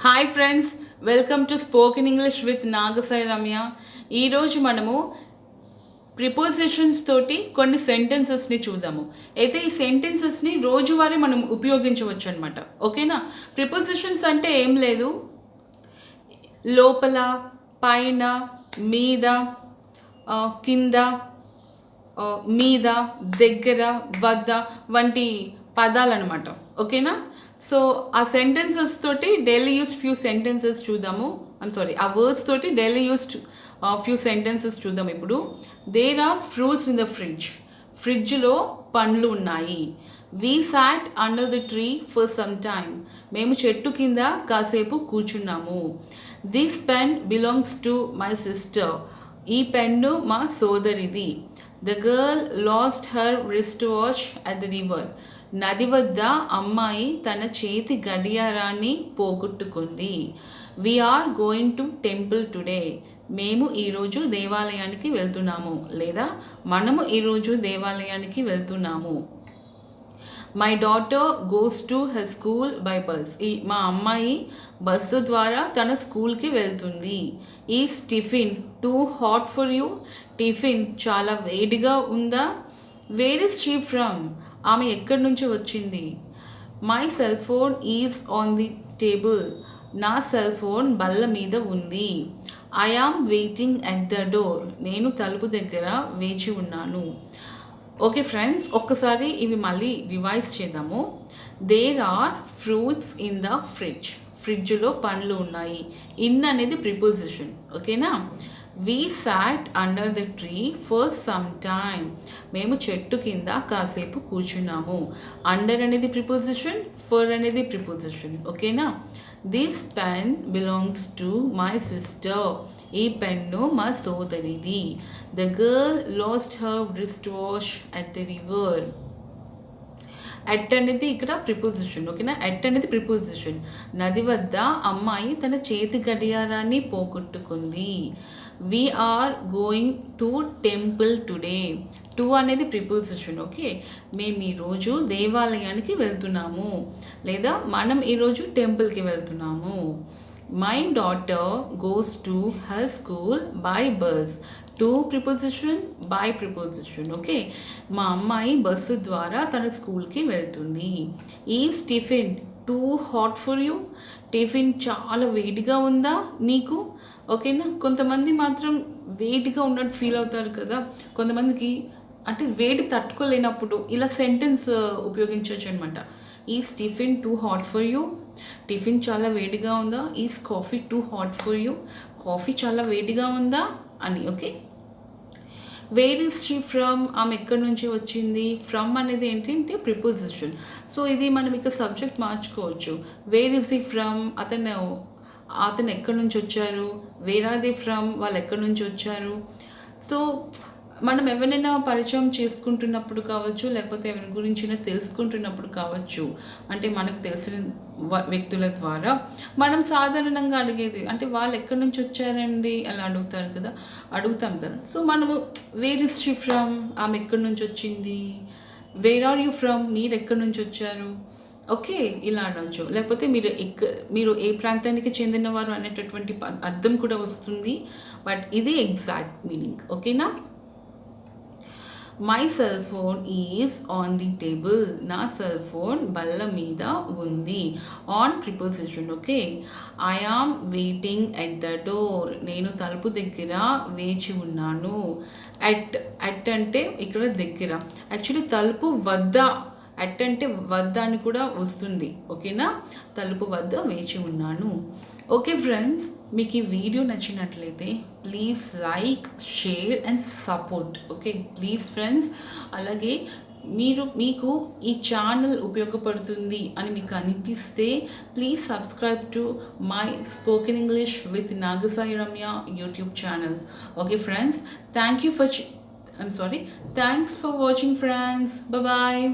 Hi friends, welcome to spoken English with Naga Ramya. ఈరోజు మనము prepositions తోటి కొన్ని సెంటెన్సెస్ని చూద్దాము. అయితే ఈ సెంటెన్సెస్ని రోజువారీ మనం ఉపయోగించవచ్చు అనమాట. ఓకేనా? ప్రిపోజిషన్స్ అంటే ఏం లేదు, లోపల, పైన, మీద, కింద, మీద, దగ్గర, వద్ద వంటి పదాలు అనమాట. ఓకేనా? సో ఆ సెంటెన్సెస్ తోటి డైలీ యూస్డ్ ఫ్యూ సెంటెన్సెస్ చూద్దాము. ఆ వర్డ్స్ తోటి డైలీ యూస్డ్ ఫ్యూ సెంటెన్సెస్ చూద్దాం. ఇప్పుడు there are fruits in the fridge. ఫ్రిడ్జ్లో పండ్లు ఉన్నాయి. We sat under the tree for some time. మేము చెట్టు కింద కాసేపు కూర్చున్నాము. This pen belongs to my sister. ఈ పెన్ను మా సోదరిది. The girl lost her wrist watch at the river. నది వద్ద అమ్మాయి తన చేతి గడియారాన్ని పోగొట్టుకుంది. We are going to temple today. మేము ఈరోజు దేవాలయానికి వెళ్తున్నాము, లేదా మనము ఈరోజు దేవాలయానికి వెళ్తున్నాము. My daughter goes to her school by bus. మా అమ్మాయి బస్సు ద్వారా తన స్కూల్కి వెళ్తుంది. Is tiffin too hot for you. Tiffin చాలా వేడిగా ఉందా? Where is she from. ఆమె ఎక్కడి నుంచి వచ్చింది? My cell phone is on the table. నా సెల్ ఫోన్ బల్ల మీద ఉంది. I am waiting at the door. నేను తలుపు దగ్గర వేచి ఉన్నాను. ఓకే ఫ్రెండ్స్, ఒక్కసారి ఇవి మళ్ళీ రివైజ్ చేద్దాము. There are fruits in the fridge. ఫ్రిడ్జ్లో పండ్లు ఉన్నాయి. ఇన్ అనేది ప్రిపోజిషన్. ఓకేనా? We sat under the tree for some time. మేము చెట్టు కింద కాసేపు కూర్చున్నాము. అండర్ అనేది ప్రిపోజిషన్, ఫర్ అనేది ప్రిపోజిషన్. ఓకేనా? This pen belongs to my sister. ఈ పెన్ను మా సోదరిది. The girl lost her wrist watch at the river. At అనేది ఇక్కడ ప్రిపోజిషన్. ఓకేనా? అట్ అనేది ప్రిపోజిషన్. నది వద్ద అమ్మాయి తన చేతి గడియారాన్ని పోగొట్టుకుంది. We are going to temple today. To అనేది ప్రిపోజిషన్. ఓకే, మేము ఈరోజు దేవాలయానికి వెళ్తున్నాము, లేదా మనం ఈరోజు టెంపుల్కి వెళ్తున్నాము. My daughter goes to her school by bus. To preposition, by preposition. Okay, మా అమ్మాయి బస్సు ద్వారా తన స్కూల్కి వెళ్తుంది. Is tiffin too hot for you. Tiffin చాలా వేడిగా ఉందా నీకు? ఓకేనా? కొంతమంది మాత్రం వేడిగా ఉన్నట్టు ఫీల్ అవుతారు కదా. కొంతమందికి అంటే వేడి తట్టుకోలేనప్పుడు ఇలా సెంటెన్స్ ఉపయోగించవచ్చు అనమాట. Is tiffin too hot for you. Tiffin చాలా వేడిగా ఉందా? Is coffee two hot for you. Coffee చాలా వేడిగా ఉందా అని. Okay, wear is she from. ఆమె ఎక్కడి నుంచి వచ్చింది. ఫ్రమ్ అనేది ఏంటంటే ప్రిపోజిషన్. సో ఇది మనం ఇక సబ్జెక్ట్ మార్చుకోవచ్చు. Where is the from. అతను ఎక్కడి నుంచి వచ్చారు. Where are the from. వాళ్ళు ఎక్కడి నుంచి వచ్చారు. సో మనం ఎవరైనా పరిచయం చేసుకుంటున్నప్పుడు కావచ్చు, లేకపోతే ఎవరి గురించైనా తెలుసుకుంటున్నప్పుడు కావచ్చు, అంటే మనకు తెలిసిన వ్యక్తుల ద్వారా మనం సాధారణంగా అడిగేది అంటే వాళ్ళు ఎక్కడి నుంచి వచ్చారండి అలా అడుగుతాం కదా. సో మనము వేర్ ఇస్ షీ ఫ్రమ్. ఆమె ఎక్కడి నుంచి వచ్చింది. Where are you from. మీరు ఎక్కడి నుంచి వచ్చారు. ఓకే, ఇలా అనవచ్చు. లేకపోతే మీరు ఏ ప్రాంతానికి చెందినవారు అనేటటువంటి అర్థం కూడా వస్తుంది. బట్ ఇది ఎగ్జాక్ట్ మీనింగ్. ఓకేనా? My cell phone is on the table. నా సెల్ ఫోన్ బల్ల మీద ఉంది. On preposition. Okay, I am waiting at the door. నేను తలుపు దగ్గర వేచి ఉన్నాను. అట్ అంటే ఇక్కడ దగ్గర. యాక్చువల్లీ తలుపు వద్ద. అట్ అంటే వద్ద అని కూడా వస్తుంది. ఓకేనా? తలుపు వద్ద వేచి ఉన్నాను. ఓకే ఫ్రెండ్స్, మీకు ఈ వీడియో నచ్చినట్లయితే please like, share and support. Okay please friends. అలాగే మీకు ఈ ఛానల్ ఉపయోగపడుతుంది అని మీకు అనిపిస్తే please subscribe to my spoken English with Naga Ramya YouTube channel. Okay friends, thanks for watching friends. Bye bye.